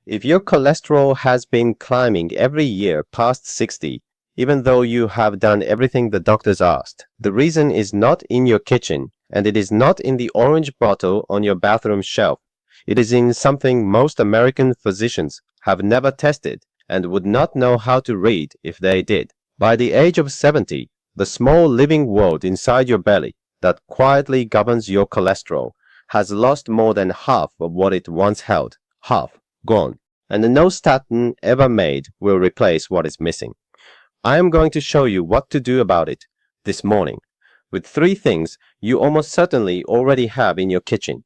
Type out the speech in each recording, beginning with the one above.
If your cholesterol has been climbing every year past 60, even though you have done everything the doctors asked, the reason is not in your kitchen, and it is not in the orange bottle on your bathroom shelf. It is in something most American physicians have never tested and would not know how to read if they did. By the age of 70, the small living world inside your belly that quietly governs your cholesterol has lost more than half of what it once held. Half gone. And no statin ever made will replace what is missing. I am going to show you what to do about it this morning with three things you almost certainly already have in your kitchen.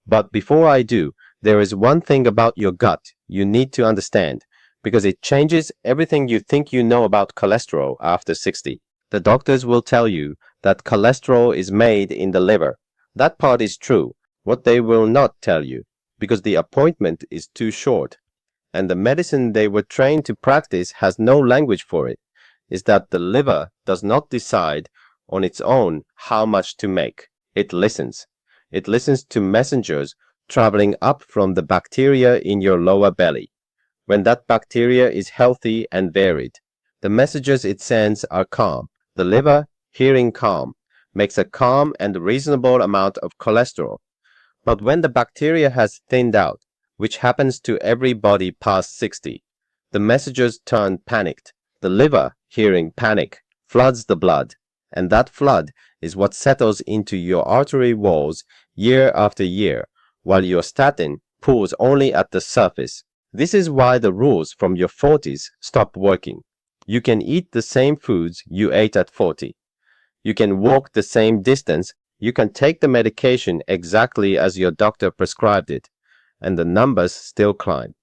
But before I do, there is one thing about your gut you need to understand because it changes everything you think you know about cholesterol after 60. The doctors will tell you that cholesterol is made in the liver. That part is true. What they will not tell you, because the appointment is too short, and the medicine they were trained to practice has no language for it, is that the liver does not decide on its own how much to make. It listens. It listens to messengers traveling up from the bacteria in your lower belly. When that bacteria is healthy and varied, the messages it sends are calm. The liver, hearing calm, makes a calm and reasonable amount of cholesterol. But when the bacteria has thinned out, which happens to every body past 60, the messengers turn panicked. The liver, hearing panic, floods the blood, and that flood is what settles into your artery walls year after year, while your statin pulls only at the surface. This is why the rules from your 40s stop working. You can eat the same foods you ate at 40. You can walk the same distance. You can take the medication exactly as your doctor prescribed it, and the numbers still climb.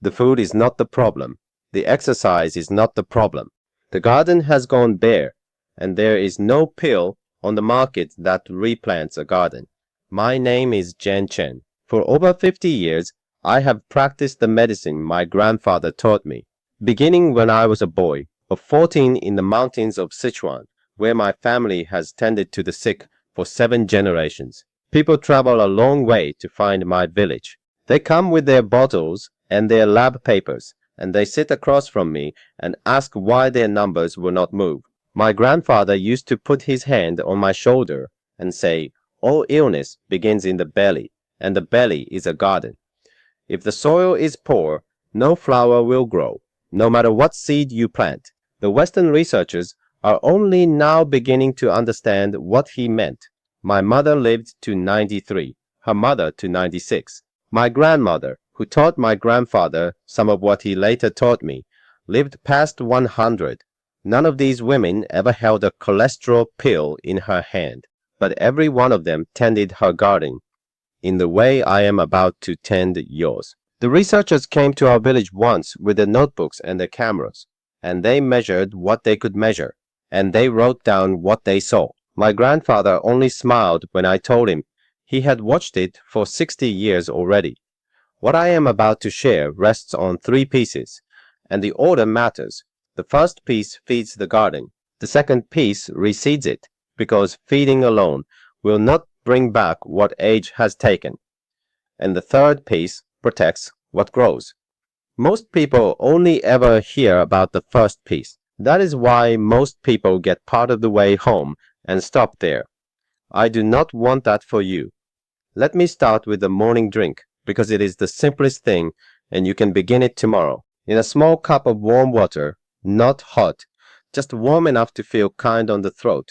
The food is not the problem. The exercise is not the problem. The garden has gone bare, and there is no pill on the market that replants a garden. My name is Jen Chen. For over 50 years, I have practiced the medicine my grandfather taught me, beginning when I was a boy of 14 in the mountains of Sichuan, where my family has tended to the sick for 7 generations. People travel a long way to find my village. They come with their bottles and their lab papers, and they sit across from me and ask why their numbers will not move. My grandfather used to put his hand on my shoulder and say, "All illness begins in the belly, and the belly is a garden. If the soil is poor, no flower will grow, no matter what seed you plant." The Western researchers are only now beginning to understand what he meant. My mother lived to 93, her mother to 96. My grandmother, who taught my grandfather some of what he later taught me, lived past 100. None of these women ever held a cholesterol pill in her hand, but every one of them tended her garden in the way I am about to tend yours. The researchers came to our village once with their notebooks and their cameras, and they measured what they could measure, and they wrote down what they saw. My grandfather only smiled when I told him he had watched it for 60 years already. What I am about to share rests on 3 pieces, and the order matters. The first piece feeds the garden. The second piece reseeds it, because feeding alone will not bring back what age has taken. And the third piece protects what grows. Most people only ever hear about the first piece. That is why most people get part of the way home and stop there. I do not want that for you. Let me start with the morning drink, because it is the simplest thing and you can begin it tomorrow. In a small cup of warm water, not hot, just warm enough to feel kind on the throat.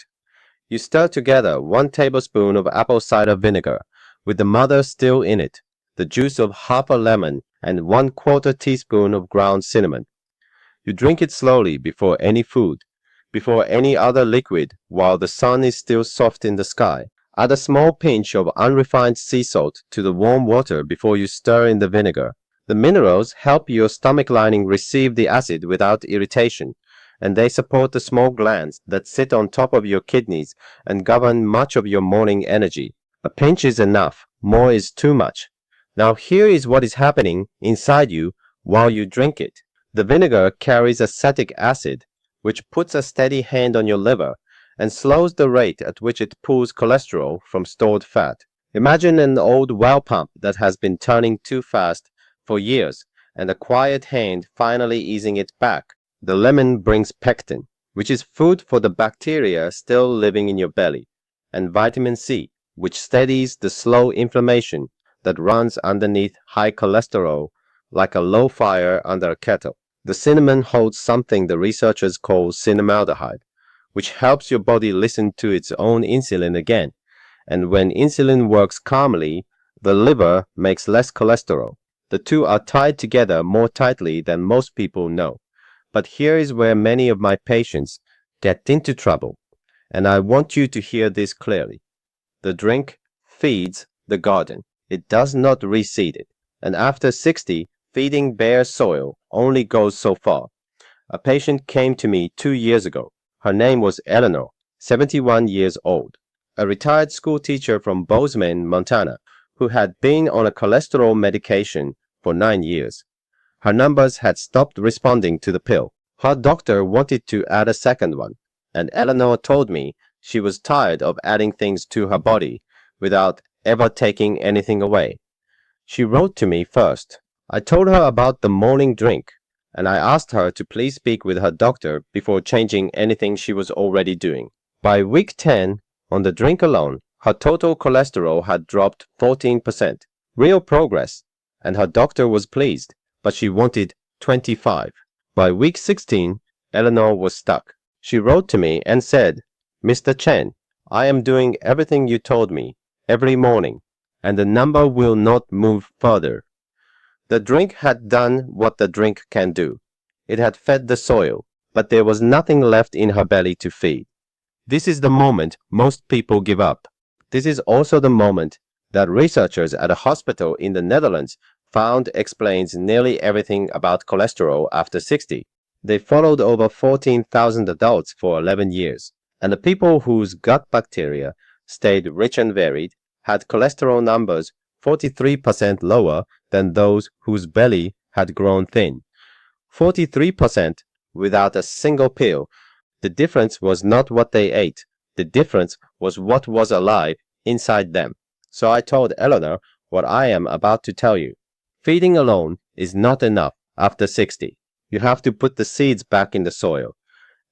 You stir together 1 tablespoon of apple cider vinegar with the mother still in it, the juice of half a lemon, and 1/4 teaspoon of ground cinnamon. You drink it slowly before any food, before any other liquid, while the sun is still soft in the sky. Add a small pinch of unrefined sea salt to the warm water before you stir in the vinegar. The minerals help your stomach lining receive the acid without irritation, and they support the small glands that sit on top of your kidneys and govern much of your morning energy. A pinch is enough, more is too much. Now here is what is happening inside you while you drink it. The vinegar carries acetic acid, which puts a steady hand on your liver and slows the rate at which it pulls cholesterol from stored fat. Imagine an old well pump that has been turning too fast for years and a quiet hand finally easing it back. The lemon brings pectin, which is food for the bacteria still living in your belly, and vitamin C, which steadies the slow inflammation that runs underneath high cholesterol like a low fire under a kettle. The cinnamon holds something the researchers call cinnamaldehyde, which helps your body listen to its own insulin again. And when insulin works calmly, the liver makes less cholesterol. The two are tied together more tightly than most people know. But here is where many of my patients get into trouble, and I want you to hear this clearly. The drink feeds the garden. It does not reseed it. And after 60, feeding bare soil only goes so far. A patient came to me 2 years ago. Her name was Eleanor, 71 years old, a retired school teacher from Bozeman, Montana, who had been on a cholesterol medication for 9 years. Her numbers had stopped responding to the pill. Her doctor wanted to add a second one, and Eleanor told me she was tired of adding things to her body without ever taking anything away. She wrote to me first. I told her about the morning drink, and I asked her to please speak with her doctor before changing anything she was already doing. By week 10, on the drink alone, her total cholesterol had dropped 14%. Real progress, and her doctor was pleased, but she wanted 25. By week 16, Eleanor was stuck. She wrote to me and said, "Mr. Chen, I am doing everything you told me, every morning, and the number will not move further." The drink had done what the drink can do. It had fed the soil, but there was nothing left in her belly to feed. This is the moment most people give up. This is also the moment that researchers at a hospital in the Netherlands found explains nearly everything about cholesterol after 60. They followed over 14,000 adults for 11 years, and the people whose gut bacteria stayed rich and varied had cholesterol numbers 43% lower than those whose belly had grown thin. 43% without a single pill. The difference was not what they ate. The difference was what was alive inside them. So I told Eleanor what I am about to tell you. Feeding alone is not enough after 60. You have to put the seeds back in the soil.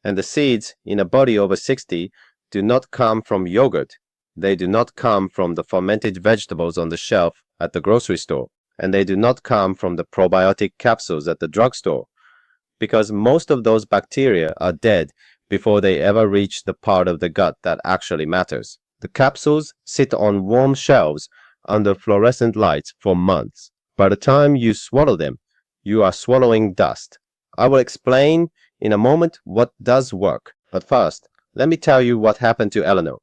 And the seeds in a body over 60 do not come from yogurt. They do not come from the fermented vegetables on the shelf at the grocery store. And they do not come from the probiotic capsules at the drugstore. Because most of those bacteria are dead before they ever reach the part of the gut that actually matters. The capsules sit on warm shelves under fluorescent lights for months. By the time you swallow them, you are swallowing dust. I will explain in a moment what does work, but first, let me tell you what happened to Eleanor.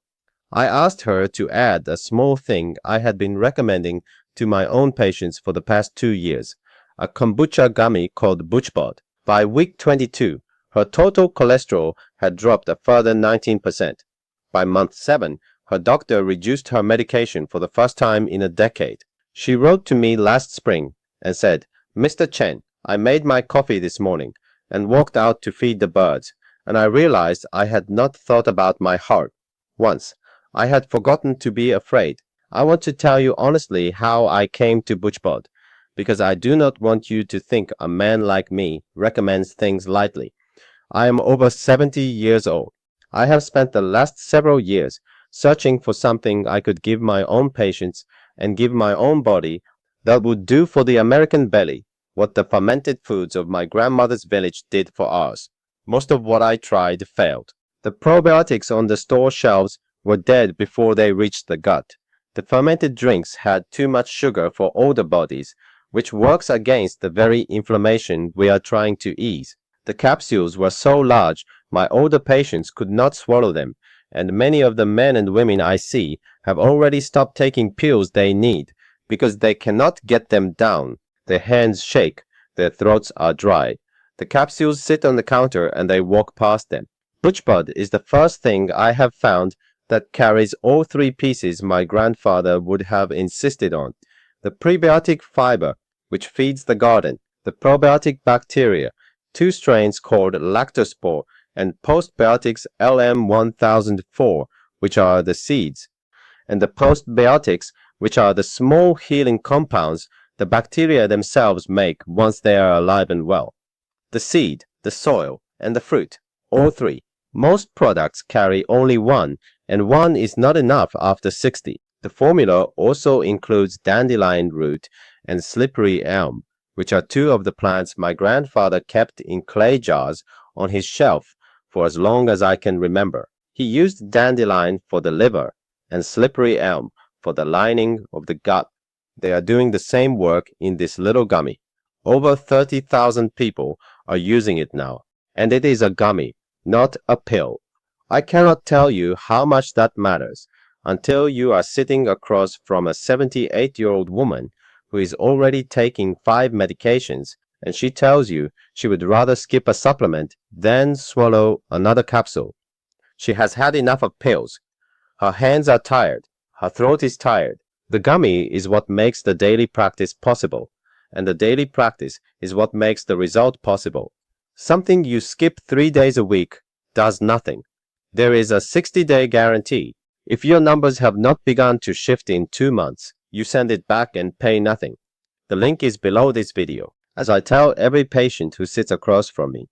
I asked her to add a small thing I had been recommending to my own patients for the past 2 years, a kombucha gummy called BoochBod. By week 22, her total cholesterol had dropped a further 19%. By month 7, her doctor reduced her medication for the first time in a decade. She wrote to me last spring and said, "Mr. Chen, I made my coffee this morning and walked out to feed the birds, and I realized I had not thought about my heart once. I had forgotten to be afraid. I want to tell you honestly how I came to BoochBod, because I do not want you to think a man like me recommends things lightly. I am over 70 years old. I have spent the last several years searching for something I could give my own patients and give my own body that would do for the American belly what the fermented foods of my grandmother's village did for ours. Most of what I tried failed. The probiotics on the store shelves were dead before they reached the gut. The fermented drinks had too much sugar for older bodies, which works against the very inflammation we are trying to ease. The capsules were so large my older patients could not swallow them, and many of the men and women I see have already stopped taking pills they need because they cannot get them down. Their hands shake, their throats are dry. The capsules sit on the counter and they walk past them. BoochBod is the first thing I have found that carries all three pieces my grandfather would have insisted on. The prebiotic fiber, which feeds the garden, the probiotic bacteria, two strains called lactospore, and postbiotics LM1004, which are the seeds, and the postbiotics, which are the small healing compounds the bacteria themselves make once they are alive and well. The seed, the soil, and the fruit, all three. Most products carry only one, and one is not enough after 60. The formula also includes dandelion root and slippery elm, which are two of the plants my grandfather kept in clay jars on his shelf for as long as I can remember. He used dandelion for the liver and slippery elm for the lining of the gut. They are doing the same work in this little gummy. Over 30,000 people are using it now, and it is a gummy, not a pill. I cannot tell you how much that matters until you are sitting across from a 78-year-old woman who is already taking 5 medications, and she tells you she would rather skip a supplement than swallow another capsule. She has had enough of pills. Her hands are tired. Her throat is tired. The gummy is what makes the daily practice possible, and the daily practice is what makes the result possible. Something you skip 3 days a week does nothing. There is a 60-day guarantee. If your numbers have not begun to shift in 2 months, you send it back and pay nothing. The link is below this video. As I tell every patient who sits across from me,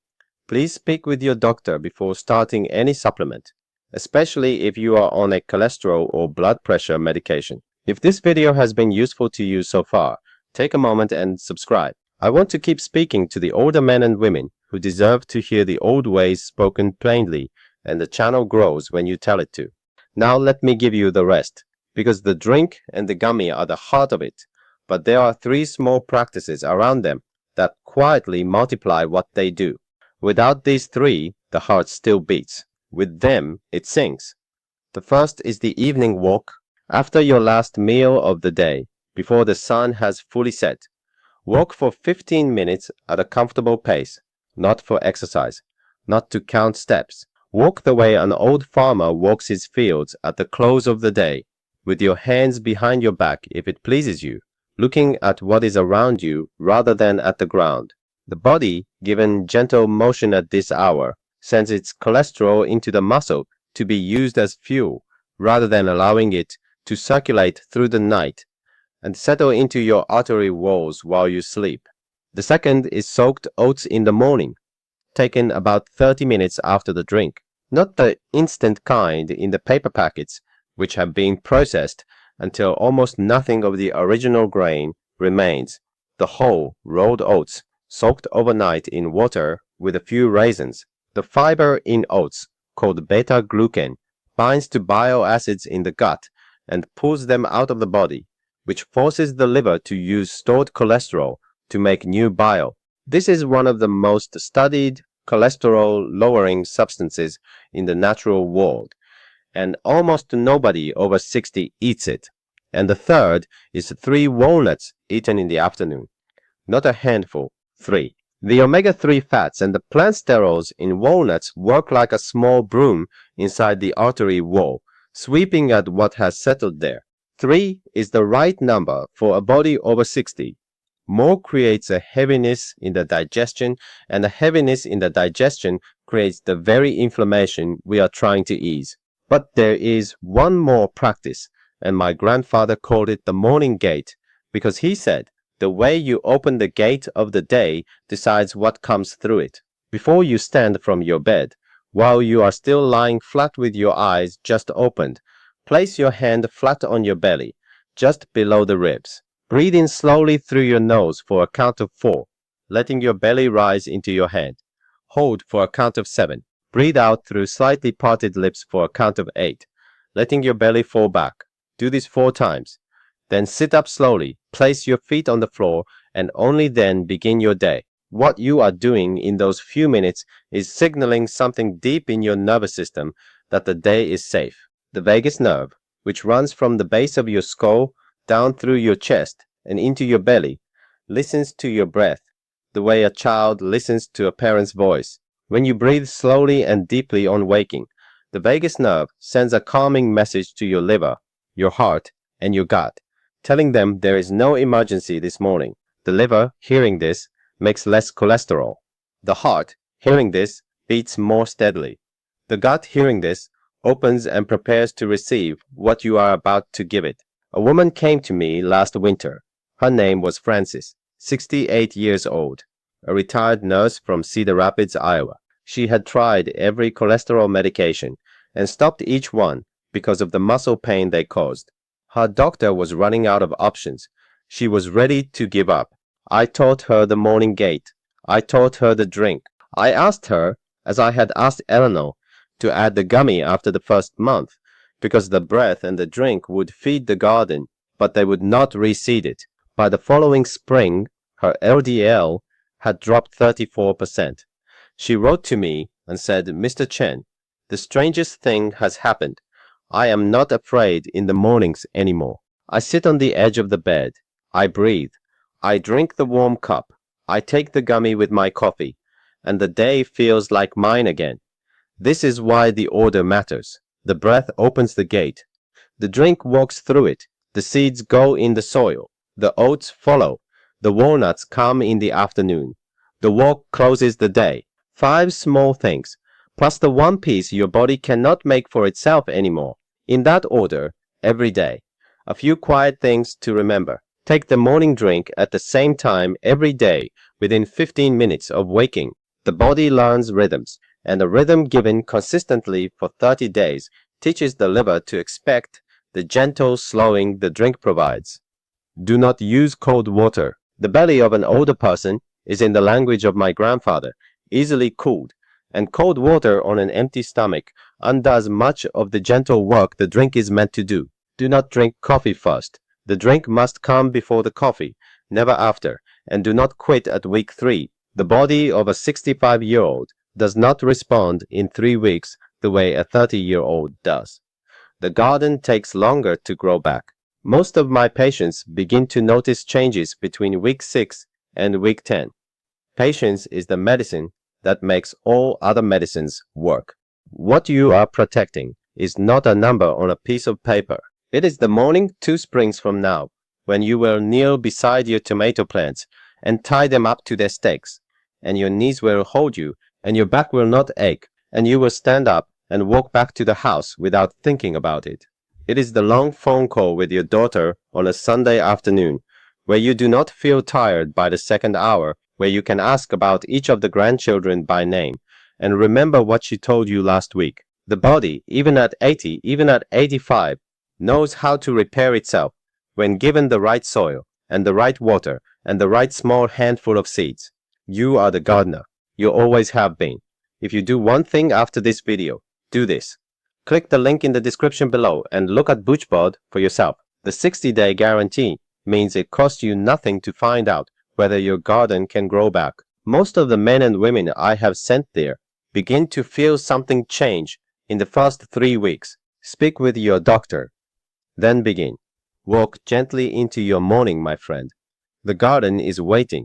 please speak with your doctor before starting any supplement, especially if you are on a cholesterol or blood pressure medication. If this video has been useful to you so far, take a moment and subscribe. I want to keep speaking to the older men and women who deserve to hear the old ways spoken plainly, and the channel grows when you tell it to. Now let me give you the rest, because the drink and the gummy are the heart of it, but there are 3 small practices around them that quietly multiply what they do. Without these 3, the heart still beats. With them, it sings. The first is the evening walk after your last meal of the day, before the sun has fully set. Walk for 15 minutes at a comfortable pace, not for exercise, not to count steps. Walk the way an old farmer walks his fields at the close of the day, with your hands behind your back if it pleases you, looking at what is around you rather than at the ground. The body, given gentle motion at this hour, sends its cholesterol into the muscle to be used as fuel, rather than allowing it to circulate through the night and settle into your artery walls while you sleep. The second is soaked oats in the morning, taken about 30 minutes after the drink. Not the instant kind in the paper packets, which have been processed until almost nothing of the original grain remains. The whole rolled oats, soaked overnight in water with a few raisins. The fiber in oats, called beta-glucan, binds to bile acids in the gut and pulls them out of the body, which forces the liver to use stored cholesterol to make new bile. This is one of the most studied cholesterol-lowering substances in the natural world, and almost nobody over 60 eats it. And the third is 3 walnuts eaten in the afternoon. Not a handful, 3. The omega-3 fats and the plant sterols in walnuts work like a small broom inside the artery wall, sweeping at what has settled there. 3 is the right number for a body over 60. More creates a heaviness in the digestion, and the heaviness in the digestion creates the very inflammation we are trying to ease. But there is one more practice, and my grandfather called it the morning gate, because he said, the way you open the gate of the day decides what comes through it. Before you stand from your bed, while you are still lying flat with your eyes just opened, place your hand flat on your belly, just below the ribs. Breathe in slowly through your nose for a count of 4, letting your belly rise into your hand. Hold for a count of 7. Breathe out through slightly parted lips for a count of 8, letting your belly fall back. Do this 4 times. Then sit up slowly, place your feet on the floor, and only then begin your day. What you are doing in those few minutes is signaling something deep in your nervous system that the day is safe. The vagus nerve, which runs from the base of your skull down through your chest and into your belly, listens to your breath, the way a child listens to a parent's voice. When you breathe slowly and deeply on waking, the vagus nerve sends a calming message to your liver, your heart, and your gut, telling them there is no emergency this morning. The liver, hearing this, makes less cholesterol. The heart, hearing this, beats more steadily. The gut, hearing this, opens and prepares to receive what you are about to give it. A woman came to me last winter, Her name was Frances, 68 years old, a retired nurse from Cedar Rapids, Iowa. She had tried every cholesterol medication and stopped each one because of the muscle pain they caused. Her doctor was running out of options. She was ready to give up. I taught her the morning gait. I taught her the drink. I asked her, as I had asked Eleanor, to add the gummy after the first month, because the breath and the drink would feed the garden, but they would not reseed it. By the following spring, her LDL had dropped 34%. She wrote to me and said, Mr. Chen, the strangest thing has happened. I am not afraid in the mornings anymore. I sit on the edge of the bed. I breathe. I drink the warm cup. I take the gummy with my coffee, and the day feels like mine again. This is why the order matters. The breath opens the gate. The drink walks through it. The seeds go in the soil. The oats follow. The walnuts come in the afternoon. The walk closes the day. 5 small things, plus the one piece your body cannot make for itself anymore. In that order, every day. A few quiet things to remember. Take the morning drink at the same time every day within 15 minutes of waking. The body learns rhythms, and a rhythm given consistently for 30 days teaches the liver to expect the gentle slowing the drink provides. Do not use cold water. The belly of an older person is, in the language of my grandfather, easily cooled, and cold water on an empty stomach undoes much of the gentle work the drink is meant to do. Do not drink coffee first. The drink must come before the coffee, never after, and do not quit at week 3. The body of a 65-year-old does not respond in 3 weeks the way a 30-year-old does. The garden takes longer to grow back. Most of my patients begin to notice changes between week 6 and week 10. Patience is the medicine that makes all other medicines work. What you are protecting is not a number on a piece of paper. It is the morning 2 springs from now, when you will kneel beside your tomato plants and tie them up to their stakes, and your knees will hold you, and your back will not ache, and you will stand up and walk back to the house without thinking about it. It is the long phone call with your daughter on a Sunday afternoon, where you do not feel tired by the second hour, where you can ask about each of the grandchildren by name, and remember what she told you last week. The body, even at 80, even at 85, knows how to repair itself when given the right soil, and the right water, and the right small handful of seeds. You are the gardener. You always have been. If you do one thing after this video, do this. Click the link in the description below and look at BoochBod for yourself. The 60-day guarantee means it costs you nothing to find out whether your garden can grow back. Most of the men and women I have sent there begin to feel something change in the first 3 weeks. Speak with your doctor. Then begin. Walk gently into your morning, my friend. The garden is waiting.